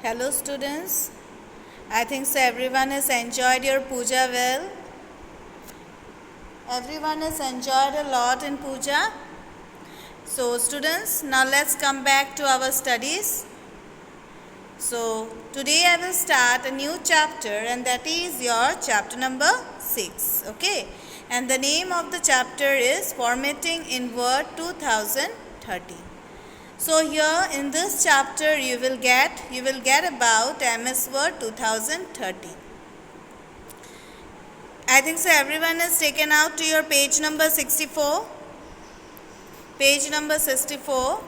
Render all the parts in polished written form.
Hello students, I think so everyone has enjoyed your puja well. Everyone has enjoyed a lot in puja. So students, now let's come back to our studies. So today I will start a new chapter and that is your chapter number 6. Okay, and the name of the chapter is Formatting in Word 2013. So here in this chapter you will get about MS Word 2013. I think so everyone has taken out to your page number 64. Page number 64.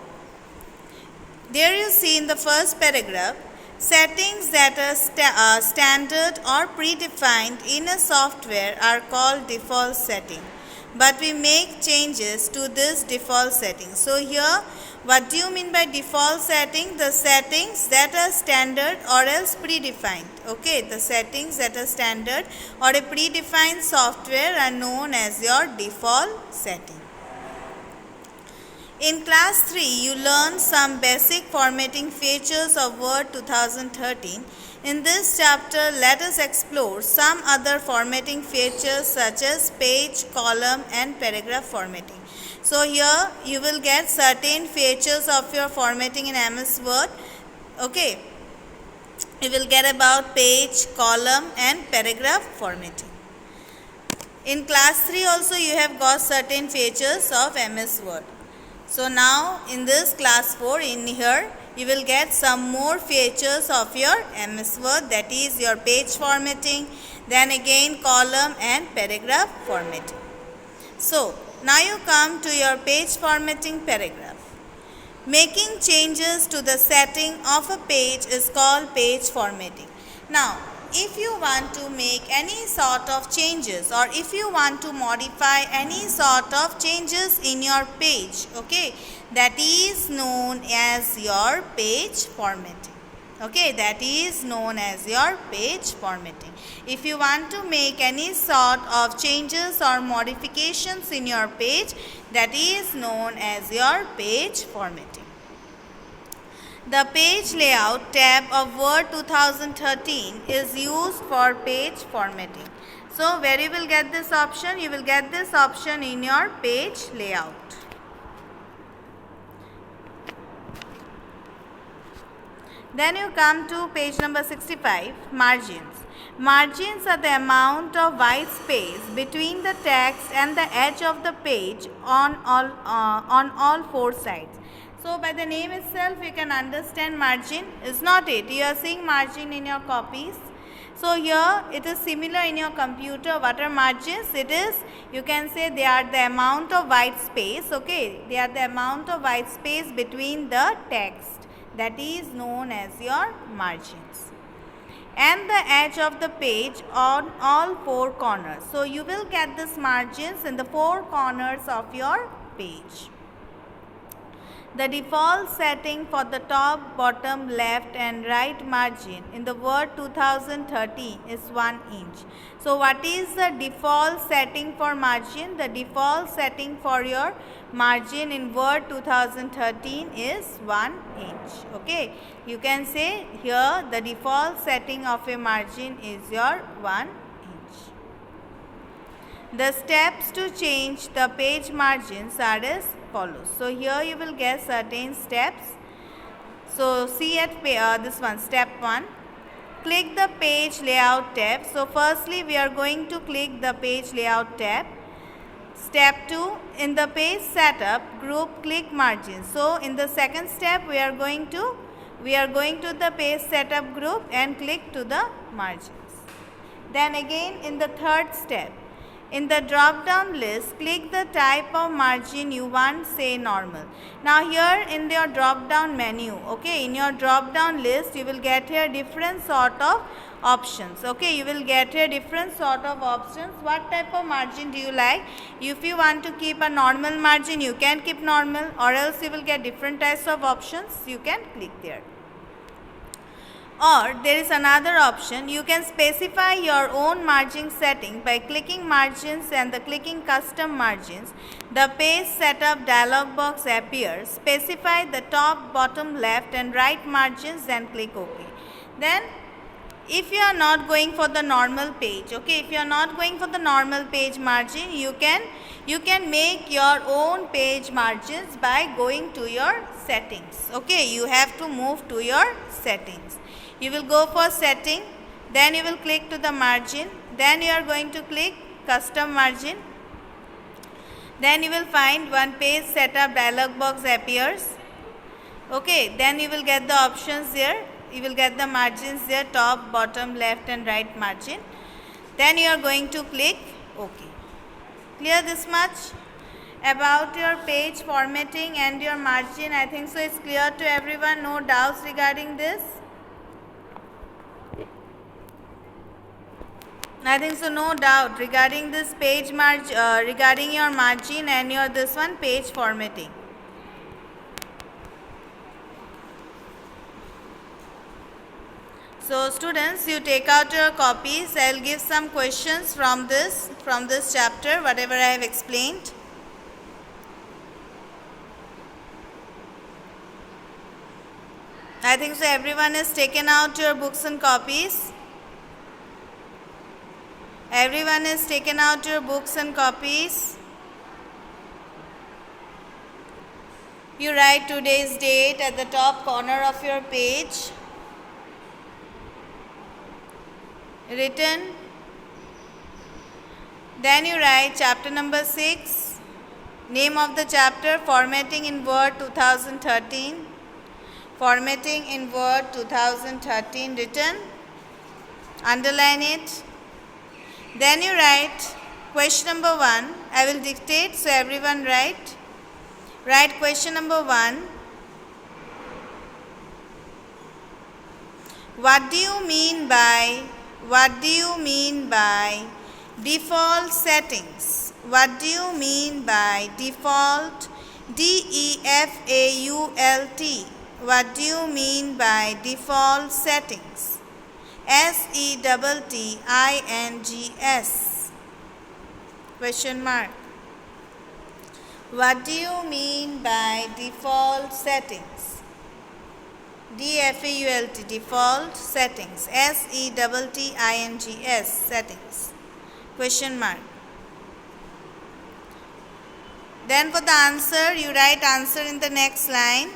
There you see in the first paragraph, settings that are standard or predefined in a software are called default setting. But we make changes to this default setting. So here, what do you mean by default setting? The settings that are standard or else predefined. Okay, the settings that are standard or a predefined software are known as your default setting. In class 3, you learn some basic formatting features of Word 2013. In this chapter, let us explore some other formatting features such as page, column and paragraph formatting. So here you will get certain features of your formatting in MS Word. Okay, you will get about page, column and paragraph formatting. In class 3 also you have got certain features of MS Word. So now in this class 4, in here you will get some more features of your MS Word, that is your page formatting, then again column and paragraph formatting. So now you come to your page formatting paragraph. Making changes to the setting of a page is called page formatting. Now if you want to make any sort of changes or if you want to modify any sort of changes in your page, okay, that is known as your page formatting. Okay, that is known as your page formatting. If you want to make any sort of changes or modifications in your page, that is known as your page formatting. The page layout tab of Word 2013 is used for page formatting. So where you will get this option? You will get this option in your page layout. Then you come to page number 65, margins. Margins are the amount of white space between the text and the edge of the page on all four sides. So by the name itself you can understand margin, is not it? You are seeing margin in your copies. So here it is similar in your computer. What are margins? It is, you can say they are the amount of white space. Okay, they are the amount of white space between the text. That is known as your margins. And the edge of the page on all four corners. So you will get this margins in the four corners of your page. The default setting for the top, bottom, left and right margin in the Word 2013 is 1 inch. So what is the default setting for margin? The default setting for your margin in Word 2013 is 1 inch. Okay, you can say here the default setting of a margin is your 1 inch. The steps to change the page margins are as follows. So here you will get certain steps. So see at this one, step 1, click the page layout tab. So firstly we are going to click the page layout tab. Step 2, in the page setup group, click margins. So in the second step we are going to the page setup group and click to the margins. Then again in the third step, in the drop down list, click the type of margin you want, say normal. Now here in your drop down menu, okay, in your drop down list you will get here different sort of options. Okay, you will get here different sort of options. What type of margin do you like? If you want to keep a normal margin, you can keep normal, or else you will get different types of options. You can click there. Or there is another option, you can specify your own margin setting by clicking margins and the clicking custom margins. The page setup dialog box appears. Specify the top, bottom, left and right margins and click OK. Then if you are not going for the normal page, okay, if you are not going for the normal page margin, you can make your own page margins by going to your settings. Okay, you have to move to your settings. You will go for setting, then you will click to the margin, then you are going to click custom margin. Then you will find one page setup dialog box appears. Okay, then you will get the options here. You will get the margins there, top, bottom, left and right margin. Then you are going to click OK. Clear this much? About your page formatting and your margin, I think so it's clear to everyone. No doubts regarding this? I think so, no doubt regarding this page regarding your margin and your this one page formatting. So students, you take out your copies. I will give some questions from this chapter, whatever I have explained. I think so everyone has taken out your books and copies. Everyone has taken out your books and copies. You write today's date at the top corner of your page. Written. Then you write chapter number 6. Name of the chapter, Formatting in Word 2013. Formatting in Word 2013 written. Underline it. Then you write question number 1. I will dictate, so everyone write. Write question number 1. What do you mean by default settings? What do you mean by default? DEFAULT. What do you mean by default settings? SETTINGS. Question mark. What do you mean by default settings? DEFAULT, default settings. SETTINGS, settings. Question mark. Then for the answer, you write answer in the next line.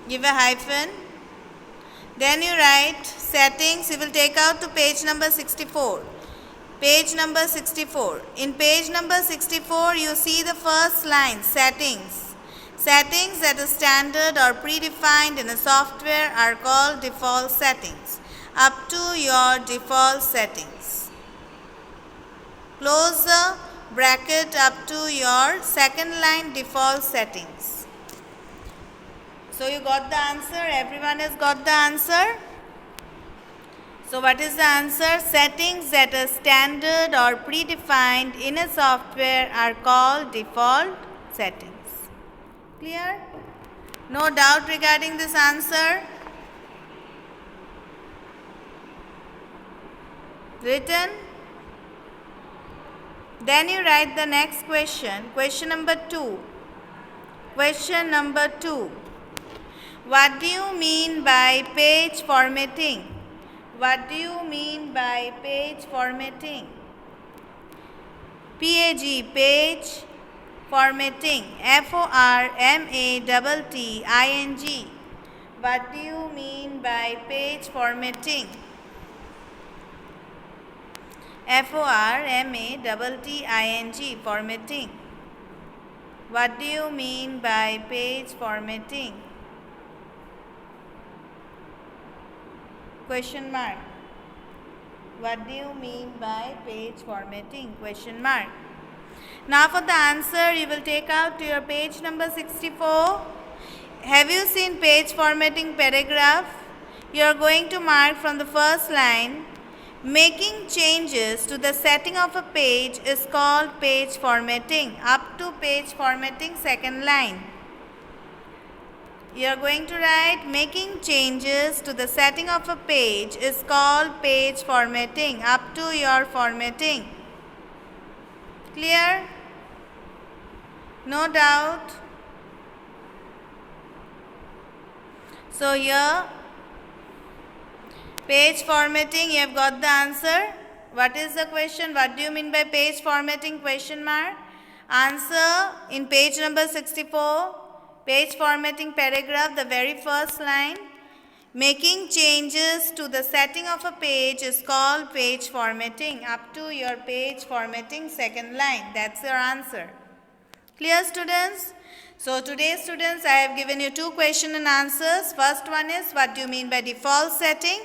Give a hyphen. Then you write settings. You will take out to page number 64. Page number 64. In page number 64, you see the first line, settings. Settings that are standard or predefined in a software are called default settings. Up to your default settings. Close the bracket up to your second line default settings. So you got the answer? Everyone has got the answer? So what is the answer? Settings that are standard or predefined in a software are called default settings. Clear? No doubt regarding this answer? Written? Then you write the next question. Question number 2. Question number 2. What do you mean by page formatting? What do you mean by page formatting? PAG, page formatting. FORMATTING. What do you mean by page formatting? FORMATTING, formatting. What do you mean by page formatting? Question mark. What do you mean by page formatting? Question mark. Now for the answer, you will take out to your page number 64. Have you seen page formatting paragraph? You are going to mark from the first line. Making changes to the setting of a page is called page formatting. Up to page formatting, second line. You are going to write making changes to the setting of a page is called page formatting. Up to your formatting. Clear? No doubt? So here Page formatting, you have got the answer. What is the question? What do you mean by page formatting? Question mark. Answer in page number 64. Page formatting paragraph, the very first line. Making changes to the setting of a page is called page formatting. Up to your page formatting second line. That's your answer. Clear, students? So today, students, I have given you two question and answers. First one is, what do you mean by default setting?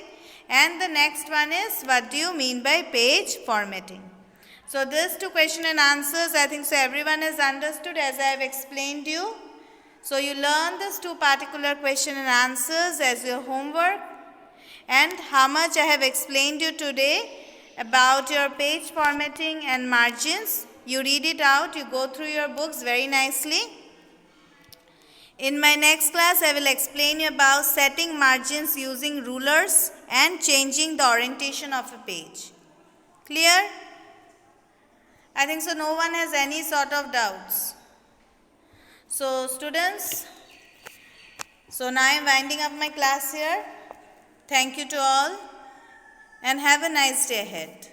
And the next one is, what do you mean by page formatting? So these two question and answers, I think so everyone has understood as I have explained you. So you learn these two particular question and answers as your homework. And how much I have explained you today about your page formatting and margins. You read it out, you go through your books very nicely. In my next class, I will explain you about setting margins using rulers and changing the orientation of a page. Clear? I think so no one has any sort of doubts. So students, so now I am winding up my class here. Thank you to all and have a nice day ahead.